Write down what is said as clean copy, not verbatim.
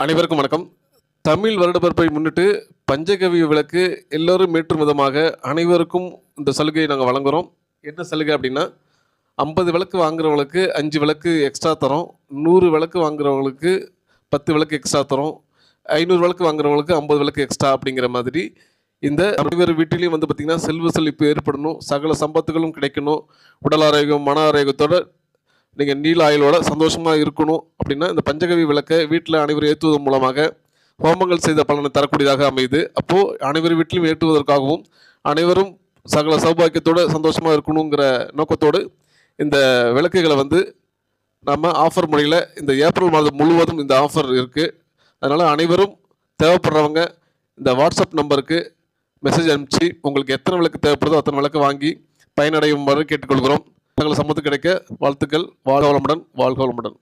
அனைவருக்கும் வணக்கம். தமிழ் வருடப்பிறப்பை முன்னிட்டு பஞ்சகவ்ய விளக்கு எல்லோரும் ஏற்றும் விதமாக அனைவருக்கும் இந்த சலுகையை நாங்கள் வழங்குகிறோம். என்ன சலுகை அப்படின்னா, 50 விளக்கு வாங்குறவங்களுக்கு 5 விளக்கு எக்ஸ்ட்ரா தரோம். 100 விளக்கு வாங்குறவங்களுக்கு 10 விளக்கு எக்ஸ்ட்ரா தரோம். 500 விளக்கு வாங்குறவங்களுக்கு 50 விளக்கு எக்ஸ்ட்ரா அப்படிங்கிற மாதிரி இந்த அனைவர் வீட்டிலையும் வந்து பார்த்திங்கன்னா செல்வ செழிப்பு ஏற்படணும், சகல சம்பத்துகளும் கிடைக்கணும், உடல் ஆரோக்கியம் மன ஆரோக்கியத்தோட நீங்கள் நீல ஆயுளோட சந்தோஷமாக இருக்கணும் அப்படின்னா இந்த பஞ்சகவ்ய விளக்கை வீட்டில் அனைவரும் ஏற்றுவதன் மூலமாக ஹோமங்கள் செய்த பலனை தரக்கூடியதாக அமையுது. அப்போது அனைவர் வீட்டிலும் ஏற்றுவதற்காகவும் அனைவரும் சகல சௌபாக்கியத்தோடு சந்தோஷமாக இருக்கணுங்கிற நோக்கத்தோடு இந்த விளக்குகளை வந்து நம்ம ஆஃபர் முறையில் இந்த ஏப்ரல் மாதம் முழுவதும் இந்த ஆஃபர் இருக்குது. அதனால் அனைவரும் தேவைப்படுறவங்க இந்த வாட்ஸ்அப் நம்பருக்கு மெசேஜ் அனுப்பிச்சு உங்களுக்கு எத்தனை விளக்கு தேவைப்படுதோ அத்தனை விளக்கு வாங்கி பயனடையுமாறு கேட்டுக்கொள்கிறோம். சகல சம்பத்து கிடைக்க வாழ்த்துக்கள். வாழ்க வளமுடன், வாழ்க வளமுடன்.